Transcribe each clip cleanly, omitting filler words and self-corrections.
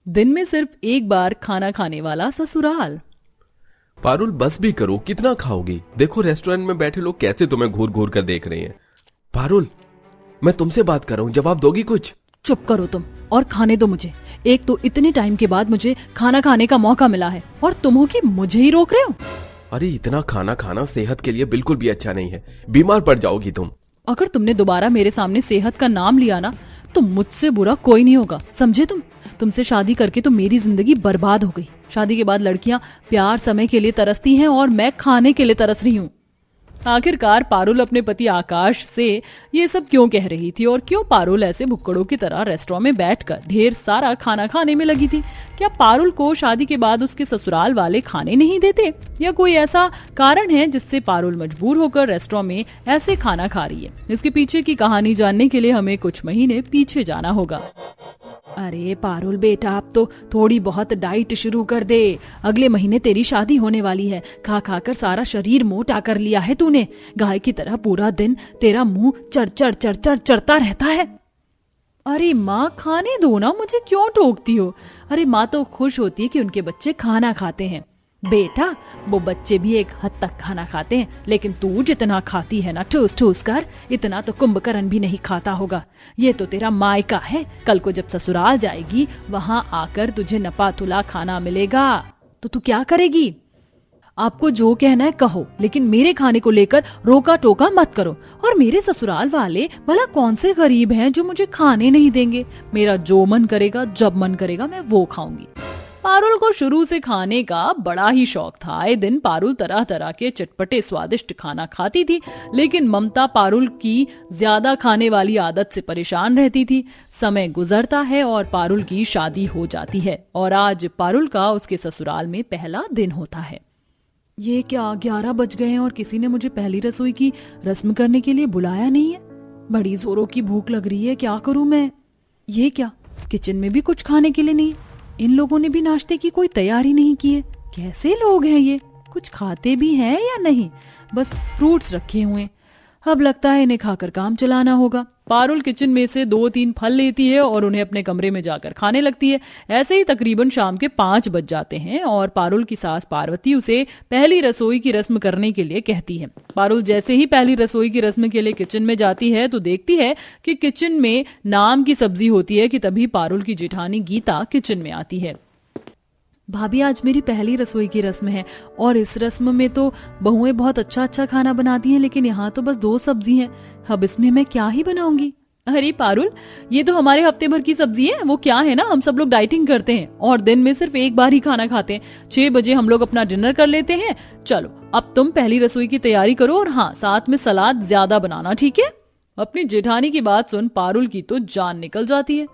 दिन में सिर्फ एक बार खाना खाने वाला ससुराल। पारुल बस भी करो, कितना खाओगी? देखो रेस्टोरेंट में बैठे लोग कैसे तुम्हें घूर घूर कर देख रहे हैं। पारुल, मैं तुमसे बात कर रहा हूँ, जवाब दोगी कुछ? चुप करो तुम और खाने दो मुझे। एक तो इतने टाइम के बाद मुझे खाना खाने का मौका मिला है और तुम हो कि मुझे ही रोक रहे हो। अरे इतना खाना खाना सेहत के लिए बिल्कुल भी अच्छा नहीं है, बीमार पड़ जाओगी तुम। अगर तुमने दोबारा मेरे सामने सेहत का नाम लिया ना तो मुझसे बुरा कोई नहीं होगा, समझे तुम? तुमसे शादी करके तो मेरी जिंदगी बर्बाद हो गई। शादी के बाद लड़कियां प्यार समय के लिए तरसती हैं और मैं खाने के लिए तरस रही हूँ। आखिरकार पारुल अपने पति आकाश से ये सब क्यों कह रही थी और क्यों पारुल ऐसे भुक्कड़ों की तरह रेस्टोरेंट में बैठकर ढेर सारा खाना खाने में लगी थी? क्या पारुल को शादी के बाद उसके ससुराल वाले खाने नहीं देते, या कोई ऐसा कारण है जिससे पारुल मजबूर होकर रेस्टोरेंट में ऐसे खाना खा रही है? इसके पीछे की कहानी जानने के लिए हमें कुछ महीने पीछे जाना होगा। अरे पारुल बेटा, अब तो थोड़ी बहुत डाइट शुरू कर दे। अगले महीने तेरी शादी होने वाली है। खा खा कर सारा शरीर मोटा कर लिया है तूने। गाय की तरह पूरा दिन तेरा मुंह चढ़ चढ़ चढ़ चढ़ चढ़ता रहता है। अरे माँ, खाने दो ना, मुझे क्यों टोकती हो? अरे माँ तो खुश होती है कि उनके बच्चे खाना खाते हैं। बेटा, वो बच्चे भी एक हद तक खाना खाते हैं, लेकिन तू जितना खाती है ना ठूस ठूस कर, इतना तो कुंभकर्ण भी नहीं खाता होगा। ये तो तेरा मायका है। कल को जब ससुराल जाएगी वहां आकर तुझे नपा तुला खाना मिलेगा तो तू क्या करेगी? आपको जो कहना है कहो, लेकिन मेरे खाने को लेकर रोका टोका मत करो। और मेरे ससुराल वाले भला कौन से गरीब हैं जो मुझे खाने नहीं देंगे? मेरा जो मन करेगा, जब मन करेगा, मैं वो खाऊंगी। पारुल को शुरू से खाने का बड़ा ही शौक था। आए दिन पारुल तरह तरह के चटपटे स्वादिष्ट खाना खाती थी, लेकिन ममता पारुल की ज्यादा खाने वाली आदत से परेशान रहती थी। समय गुजरता है और पारुल की शादी हो जाती है और आज पारुल का उसके ससुराल में पहला दिन होता है। ये क्या 11 बज गए हैं और किसी ने मुझे पहली रसोई की रस्म करने के लिए बुलाया नहीं है। बड़ी जोरों की भूख लग रही है, क्या करूं मैं? ये क्या, किचन में भी कुछ खाने के लिए नहीं? इन लोगों ने भी नाश्ते की कोई तैयारी नहीं की है। कैसे लोग हैं ये? कुछ खाते भी हैं या नहीं? बस फ्रूट्स रखे हुए। अब लगता है इन्हें खाकर काम चलाना होगा। पारुल किचन में से 2-3 फल लेती है और उन्हें अपने कमरे में जाकर खाने लगती है। ऐसे ही तकरीबन शाम के 5 बज जाते हैं और पारुल की सास पार्वती उसे पहली रसोई की रस्म करने के लिए कहती है। पारुल जैसे ही पहली रसोई की रस्म के लिए किचन में जाती है तो देखती है कि किचन में नाम की सब्जी होती है कि तभी पारुल की जेठानी गीता किचन में आती है। भाभी, आज मेरी पहली रसोई की रस्म है और इस रस्म में तो बहुएं बहुत अच्छा अच्छा खाना बनाती हैं, लेकिन यहाँ तो बस 2 सब्जी हैं। अब इसमें मैं क्या ही बनाऊंगी? अरे पारुल, ये तो हमारे हफ्ते भर की सब्जी है। वो क्या है ना, हम सब लोग डाइटिंग करते हैं और दिन में सिर्फ एक बार ही खाना खाते हैं। 6 बजे हम लोग अपना डिनर कर लेते हैं। चलो अब तुम पहली रसोई की तैयारी करो और हाँ, साथ में सलाद ज्यादा बनाना, ठीक है? अपनी जेठानी की बात सुन पारुल की तो जान निकल जाती है।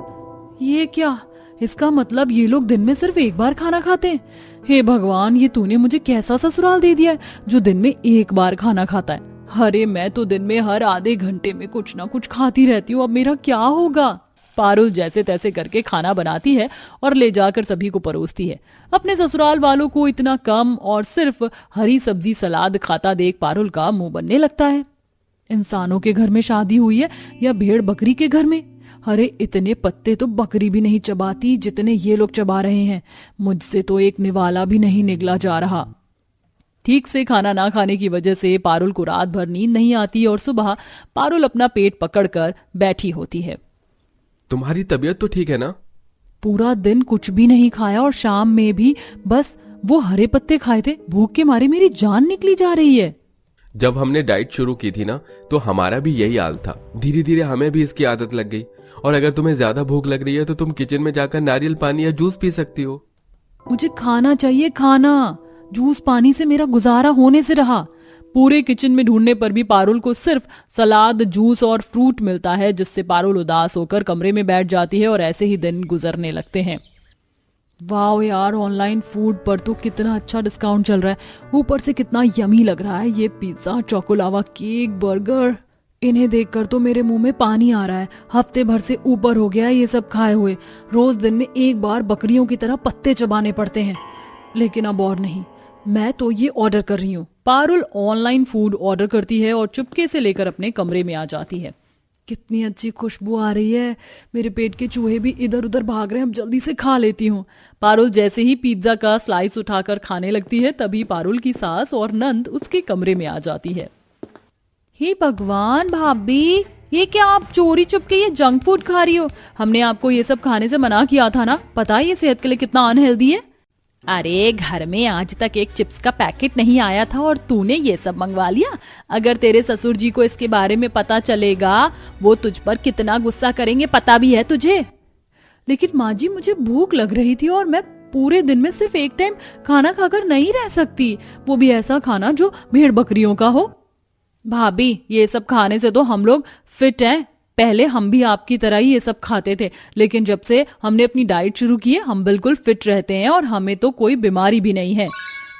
ये क्या, इसका मतलब ये लोग दिन में सिर्फ एक बार खाना खाते हैं? हे भगवान, ये तूने मुझे कैसा ससुराल दे दिया है जो दिन में एक बार खाना खाता है? अरे मैं तो दिन में हर आधे घंटे में कुछ ना कुछ खाती रहती हूँ, अब मेरा क्या होगा? पारुल जैसे तैसे करके खाना बनाती है और ले जाकर सभी को परोसती है। अपने ससुराल वालों को इतना कम और सिर्फ हरी सब्जी सलाद खाता देख पारुल का मुंह बनने लगता है। इंसानों के घर में शादी हुई है या भेड़ बकरी के घर में? अरे इतने पत्ते तो बकरी भी नहीं चबाती जितने ये लोग चबा रहे हैं। मुझसे तो एक निवाला भी नहीं निगला जा रहा। ठीक से खाना ना खाने की वजह से पारुल को रात भर नींद नहीं आती और सुबह पारुल अपना पेट पकड़कर बैठी होती है। तुम्हारी तबीयत तो ठीक है ना? पूरा दिन कुछ भी नहीं खाया और शाम में भी बस वो हरे पत्ते खाए थे। भूख के मारे मेरी जान निकली जा रही है। जब हमने डाइट शुरू की थी ना तो हमारा भी यही हाल था। धीरे धीरे हमें भी इसकी आदत लग गई। और अगर तुम्हें ज्यादा भूख लग रही है तो तुम किचन में जाकर नारियल पानी या जूस पी सकती हो। मुझे खाना चाहिए, खाना। जूस पानी से मेरा गुजारा होने से रहा। पूरे किचन में ढूंढने पर भी पारुल को सिर्फ सलाद, जूस और फ्रूट मिलता है, जिससे पारुल उदास होकर कमरे में बैठ जाती है और ऐसे ही दिन गुजरने लगते हैं। वाह यार, ऑनलाइन फूड पर तो कितना अच्छा डिस्काउंट चल रहा है। ऊपर से कितना यमी लग रहा है ये पिज्जा, चोकोलावा, केक, बर्गर। इन्हें देखकर तो मेरे मुंह में पानी आ रहा है। हफ्ते भर से ऊपर हो गया है ये सब खाए हुए। रोज दिन में एक बार बकरियों की तरह पत्ते चबाने पड़ते हैं। लेकिन अब और नहीं, मैं तो ये ऑर्डर कर रही हूँ। पारुल ऑनलाइन फूड ऑर्डर करती है और चुपके से लेकर अपने कमरे में आ जाती है। कितनी अच्छी खुशबू आ रही है। मेरे पेट के चूहे भी इधर उधर भाग रहे हैं, अब जल्दी से खा लेती हूँ। पारुल जैसे ही पिज्जा का स्लाइस उठाकर खाने लगती है तभी पारुल की सास और नंद उसके कमरे में आ जाती है। हे भगवान भाभी, ये क्या आप चोरी चुपके ये जंक फूड खा रही हो? हमने आपको ये सब खाने से मना किया था ना, पता है ये सेहत के लिए कितना अनहेल्दी है। अरे घर में आज तक एक चिप्स का पैकेट नहीं आया था और तूने ये सब मंगवा लिया। अगर तेरे ससुर जी को इसके बारे में पता चलेगा वो तुझ पर कितना गुस्सा करेंगे पता भी है तुझे। लेकिन माँ जी मुझे भूख लग रही थी और मैं पूरे दिन में सिर्फ एक टाइम खाना खाकर नहीं रह सकती, वो भी ऐसा खाना जो भेड़ बकरियों का हो। भाभी ये सब खाने से तो हम लोग फिट हैं। पहले हम भी आपकी तरह ही ये सब खाते थे, लेकिन जब से हमने अपनी डाइट शुरू की है हम बिल्कुल फिट रहते हैं और हमें तो कोई बीमारी भी नहीं है।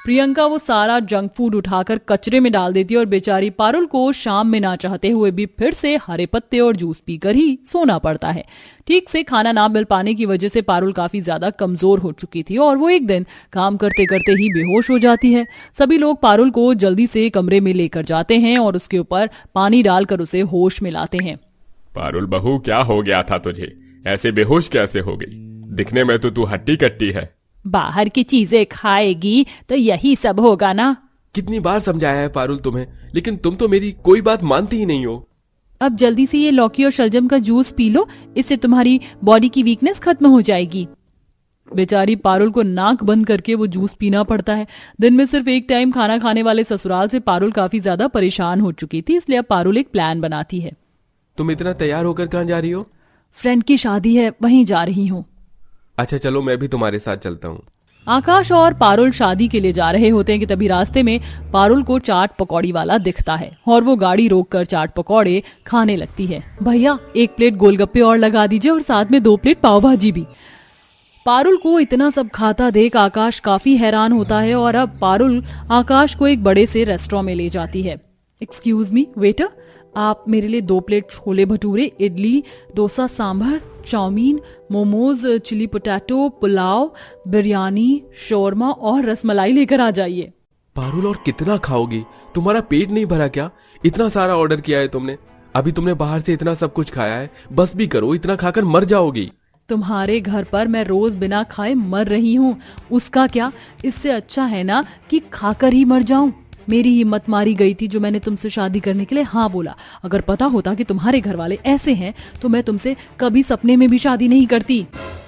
प्रियंका वो सारा जंक फूड उठाकर कचरे में डाल देती है और बेचारी पारुल को शाम में ना चाहते हुए भी फिर से हरे पत्ते और जूस पीकर ही सोना पड़ता है। ठीक से खाना ना मिल पाने की वजह से पारुल काफी ज्यादा कमजोर हो चुकी थी और वो एक दिन काम करते करते ही बेहोश हो जाती है। सभी लोग पारुल को जल्दी से कमरे में लेकर जाते हैं और उसके ऊपर पानी डालकर उसे होश में लाते हैं। पारुल बहू, क्या हो गया था तुझे? ऐसे बेहोश कैसे हो गई? दिखने में तो तू हट्टी कट्टी है। बाहर की चीजें खाएगी तो यही सब होगा ना। कितनी बार समझाया है पारुल तुम्हें, लेकिन तुम तो मेरी कोई बात मानती ही नहीं हो। अब जल्दी से ये लौकी और शलजम का जूस पी लो, इससे तुम्हारी बॉडी की वीकनेस खत्म हो जाएगी। बेचारी पारुल को नाक बंद करके वो जूस पीना पड़ता है। दिन में सिर्फ एक टाइम खाना खाने वाले ससुराल से पारुल काफी ज्यादा परेशान हो चुकी थी, इसलिए अब पारुल एक प्लान बनाती है। तुम इतना तैयार होकर कहाँ जा रही हो? फ्रेंड की शादी है, वहीं जा रही हूँ। अच्छा चलो, मैं भी तुम्हारे साथ चलता हूँ। आकाश और पारुल शादी के लिए जा रहे होते हैं कि तभी रास्ते में पारुल को चाट पकौड़ी वाला दिखता है और वो गाड़ी रोककर चाट पकौड़े खाने लगती है। भैया 1 प्लेट गोलगप्पे और लगा दीजिए और साथ में 2 प्लेट पाव भाजी भी। पारुल को इतना सब खाता देख आकाश काफी हैरान होता है और अब पारुल आकाश को एक बड़े से रेस्टोरेंट में ले जाती है। एक्सक्यूज मी वेटर, आप मेरे लिए 2 plate chole bhature, idli, dosa, sambar, chow mein, momos, chilli potato, pulao, biryani, shawarma और रसमलाई लेकर आ जाइए। पारुल और कितना खाओगी? तुम्हारा पेट नहीं भरा क्या? इतना सारा ऑर्डर किया है तुमने। अभी तुमने बाहर से इतना सब कुछ खाया है, बस भी करो, इतना खाकर मर जाओगी। तुम्हारे घर पर मैं रोज बिना खाए मर रही हूँ, उसका क्या? इससे अच्छा है ना कि खाकर ही मर जाऊं। मेरी हिम्मत मारी गई थी जो मैंने तुमसे शादी करने के लिए हाँ बोला। अगर पता होता कि तुम्हारे घर वाले ऐसे हैं तो मैं तुमसे कभी सपने में भी शादी नहीं करती।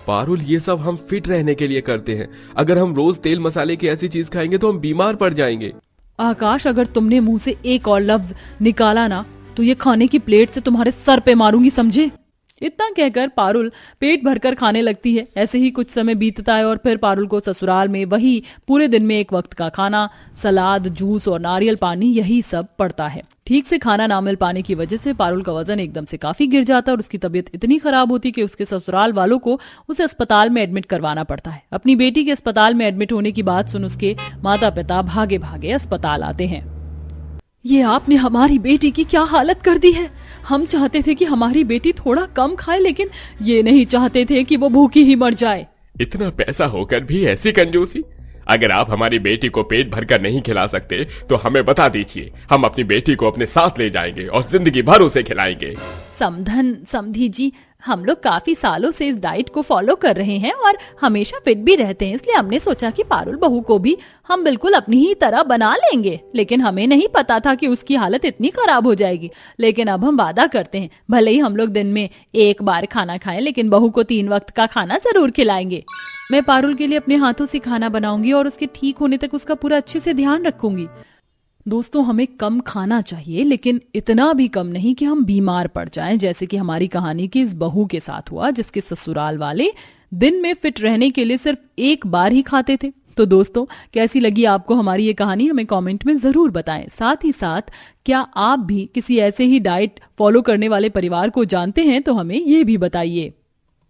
पारुल ये सब हम फिट रहने के लिए करते हैं। अगर हम रोज तेल मसाले की ऐसी चीज खाएंगे तो हम बीमार पड़ जाएंगे। आकाश, अगर तुमने मुंह से एक और लफ्ज निकाला ना तो ये खाने की प्लेट से तुम्हारे सर पे मारूंगी, समझे? इतना कहकर पारुल पेट भरकर खाने लगती है। ऐसे ही कुछ समय बीतता है और फिर पारुल को ससुराल में वही पूरे दिन में 1 वक्त का खाना, सलाद, जूस और नारियल पानी, यही सब पड़ता है। ठीक से खाना ना मिल पाने की वजह से पारुल का वजन एकदम से काफी गिर जाता है और उसकी तबीयत इतनी खराब होती कि उसके ससुराल वालों को उसे अस्पताल में एडमिट करवाना पड़ता है। अपनी बेटी के अस्पताल में एडमिट होने की बात सुन उसके माता पिता भागे भागे अस्पताल आते हैं। ये आपने हमारी बेटी की क्या हालत कर दी है। हम चाहते थे कि हमारी बेटी थोड़ा कम खाए, लेकिन ये नहीं चाहते थे कि वो भूखी ही मर जाए। इतना पैसा होकर भी ऐसी कंजूसी? अगर आप हमारी बेटी को पेट भरकर नहीं खिला सकते तो हमें बता दीजिए, हम अपनी बेटी को अपने साथ ले जाएंगे और जिंदगी भर उसे खिलाएंगे। समधन समधी जी, हम लोग काफी सालों से इस डाइट को फॉलो कर रहे हैं और हमेशा फिट भी रहते हैं, इसलिए हमने सोचा कि पारुल बहू को भी हम बिल्कुल अपनी ही तरह बना लेंगे। लेकिन हमें नहीं पता था कि उसकी हालत इतनी खराब हो जाएगी। लेकिन अब हम वादा करते हैं, भले ही हम लोग दिन में 1 बार खाना खाएं, लेकिन बहू को 3 वक्त का खाना जरूर खिलाएंगे। मैं पारुल के लिए अपने हाथों से खाना बनाऊंगी और उसके ठीक होने तक उसका पूरा अच्छे से ध्यान रखूंगी। दोस्तों, हमें कम खाना चाहिए, लेकिन इतना भी कम नहीं कि हम बीमार पड़ जाएं, जैसे कि हमारी कहानी की इस बहू के साथ हुआ, जिसके ससुराल वाले दिन में फिट रहने के लिए सिर्फ 1 बार ही खाते थे। तो दोस्तों, कैसी लगी आपको हमारी ये कहानी? हमें कमेंट में जरूर बताएं। साथ ही साथ क्या आप भी किसी ऐसे ही डाइट फॉलो करने वाले परिवार को जानते हैं तो हमें ये भी बताइए।